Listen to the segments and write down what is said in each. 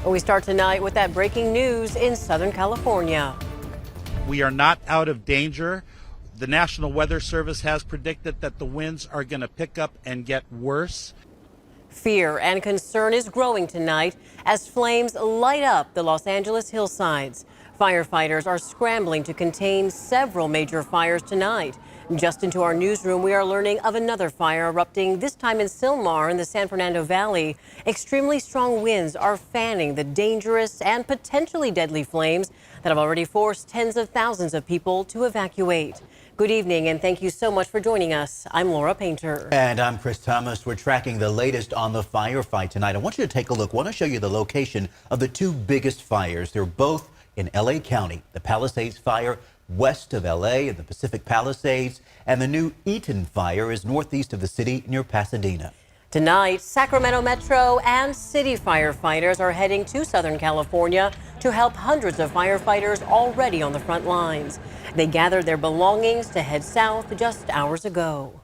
We start tonight with that breaking news in Southern California. We are not out of danger. The National Weather Service has predicted that the winds are going to pick up and get worse. Fear and concern is growing tonight as flames light up the Los Angeles hillsides. Firefighters are scrambling to contain several major fires tonight. Just into our newsroom, we are learning of another fire erupting, this time in Sylmar in the San Fernando Valley. Extremely strong winds are fanning the dangerous and potentially deadly flames that have already forced tens of thousands of people to evacuate. Good evening, and thank you so much for joining us. I'm Laura Painter. And I'm Chris Thomas. We're tracking the latest on the firefight tonight. I want you to take a look. I want to show you the location of the two biggest fires. They're both in LA County. The Palisades fire west of LA in the Pacific Palisades, and the new Eaton fire is northeast of the city near Pasadena. Tonight, Sacramento Metro and city firefighters are heading to Southern California to help hundreds of firefighters already on the front lines. They gathered their belongings to head south just hours ago.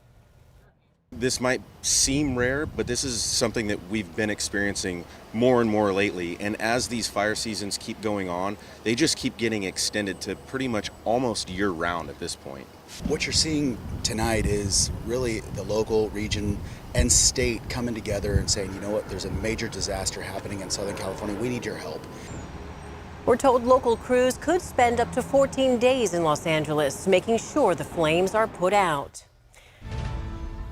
This might seem rare, but this is something that we've been experiencing more and more lately. And as these fire seasons keep going on, they just keep getting extended to pretty much almost year-round at this point. What you're seeing tonight is really the local, region, and state coming together and saying, you know what, there's a major disaster happening in Southern California. We need your help. We're told local crews could spend up to 14 days in Los Angeles, making sure the flames are put out.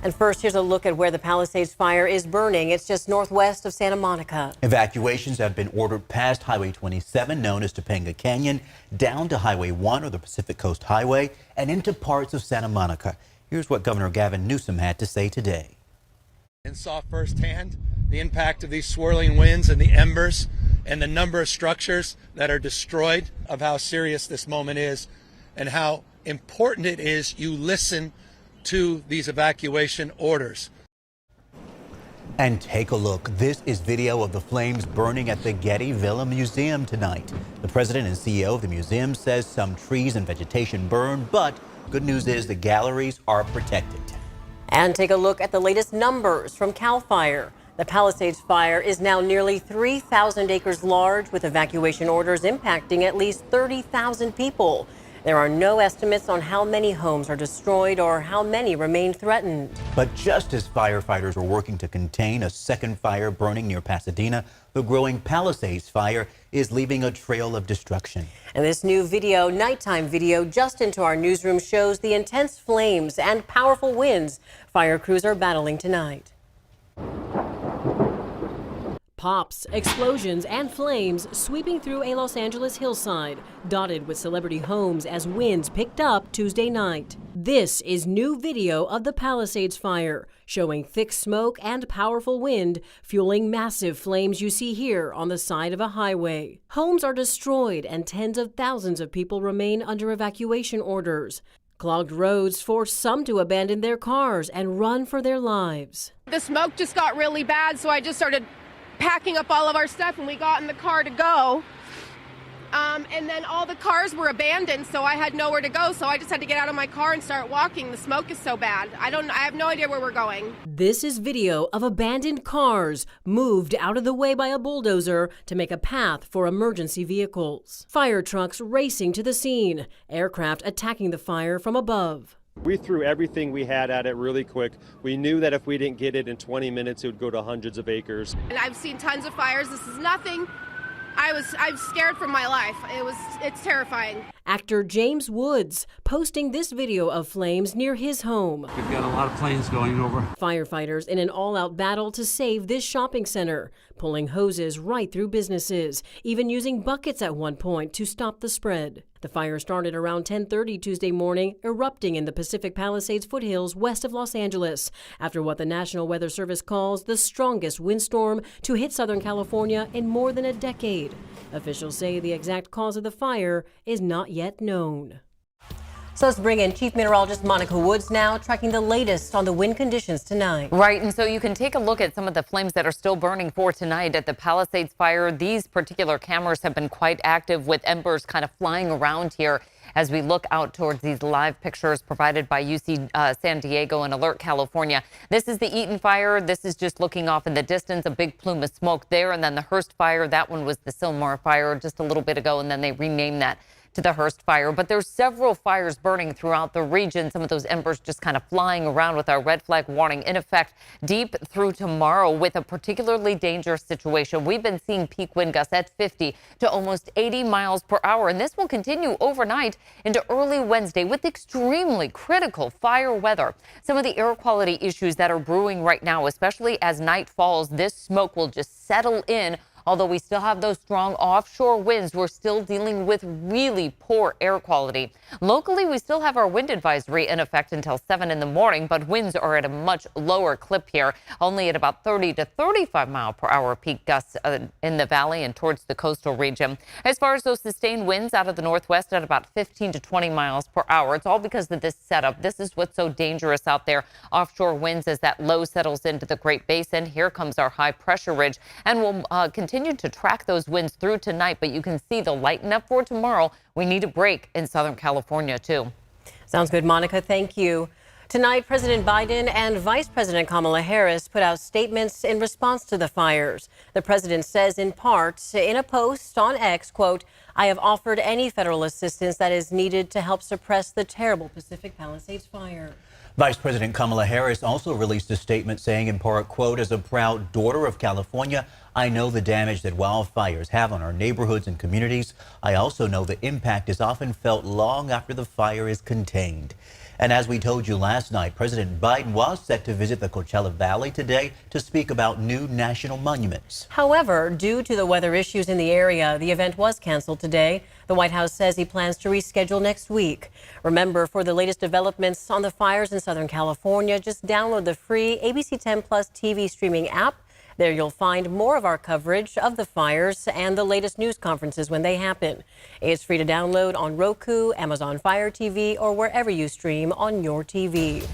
And first, here's a look at where the Palisades fire is burning. It's just northwest of Santa Monica. Evacuations have been ordered past Highway 27, known as Topanga Canyon, down to Highway 1 or the Pacific Coast Highway, and into parts of Santa Monica. Here's what Governor Gavin Newsom had to say today. And saw firsthand the impact of these swirling winds and the embers and the number of structures that are destroyed, of how serious this moment is and how important it is you listen to these evacuation orders. And take a look. This is video of the flames burning at the Getty Villa Museum tonight. The president and CEO of the museum says some trees and vegetation burned, but good news is the galleries are protected. And take a look at the latest numbers from CAL FIRE. The Palisades fire is now nearly 3,000 acres large, with evacuation orders impacting at least 30,000 people. There are no estimates on how many homes are destroyed or how many remain threatened. But just as firefighters are working to contain a second fire burning near Pasadena, the growing Palisades fire is leaving a trail of destruction. And this new video, nighttime video, just into our newsroom shows the intense flames and powerful winds fire crews are battling tonight. Pops, explosions, and flames sweeping through a Los Angeles hillside, dotted with celebrity homes as winds picked up Tuesday night. This is new video of the Palisades fire, showing thick smoke and powerful wind fueling massive flames you see here on the side of a highway. Homes are destroyed and tens of thousands of people remain under evacuation orders. Clogged roads forced some to abandon their cars and run for their lives. The smoke just got really bad, so I just started packing up all of our stuff and we got in the car to go. And then all the cars were abandoned, so I had nowhere to go, so I just had to get out of my car and start walking. The smoke is so bad. I have no idea where we're going. This is video of abandoned cars moved out of the way by a bulldozer to make a path for emergency vehicles. Fire trucks racing to the scene, aircraft attacking the fire from above. We threw everything we had at it really quick. We knew that if we didn't get it in 20 minutes, it would go to hundreds of acres. And I've seen tons of fires. This is nothing. I'm scared for my life. It's terrifying. Actor James Woods posting this video of flames near his home. We've got a lot of planes going over. Firefighters in an all-out battle to save this shopping center, pulling hoses right through businesses, even using buckets at one point to stop the spread. The fire started around 10:30 Tuesday morning, erupting in the Pacific Palisades foothills west of Los Angeles, after what the National Weather Service calls the strongest windstorm to hit Southern California in more than a decade. Officials say the exact cause of the fire is not yet known. So let's bring in Chief Meteorologist Monica Woods now, tracking the latest on the wind conditions tonight. Right, and so you can take a look at some of the flames that are still burning for tonight at the Palisades fire. These particular cameras have been quite active with embers kind of flying around here. as we look out towards these live pictures provided by UC San Diego and Alert California. This is the Eaton fire. This is just looking off in the distance, a big plume of smoke there. And then the Hurst fire, that one was the Sylmar fire just a little bit ago, and then they renamed that to the Hurst fire. But there's several fires burning throughout the region. Some of those embers just kind of flying around with our red flag warning in effect deep through tomorrow with a particularly dangerous situation. We've been seeing peak wind gusts at 50 to almost 80 miles per hour. And this will continue overnight into early Wednesday with extremely critical fire weather. Some of the air quality issues that are brewing right now, especially as night falls, this smoke will just settle in. Although we still have those strong offshore winds, we're still dealing with really poor air quality. Locally, we still have our wind advisory in effect until 7 in the morning, but winds are at a much lower clip here, only at about 30 to 35 mile per hour peak gusts in the valley and towards the coastal region. As far as those sustained winds out of the northwest at about 15 to 20 miles per hour, it's all because of this setup. This is what's so dangerous out there. Offshore winds as that low settles into the Great Basin. Here comes our high pressure ridge, and we'll continue to track those winds through tonight, but you can see the lighten up for tomorrow. We need a break in Southern California, too. Sounds good, Monica. Thank you. Tonight, President Biden and Vice President Kamala Harris put out statements in response to the fires. The president says in part in a post on X, quote, "I have offered any federal assistance that is needed to help suppress the terrible Pacific Palisades fire." Vice President Kamala Harris also released a statement saying in part, quote, "As a proud daughter of California, I know the damage that wildfires have on our neighborhoods and communities. I also know the impact is often felt long after the fire is contained." And as we told you last night, President Biden was set to visit the Coachella Valley today to speak about new national monuments. However, due to the weather issues in the area, the event was canceled today. The White House says he plans to reschedule next week. Remember, for the latest developments on the fires in Southern California, just download the free ABC 10 Plus TV streaming app. There you'll find more of our coverage of the fires and the latest news conferences when they happen. It's free to download on Roku, Amazon Fire TV, or wherever you stream on your TV.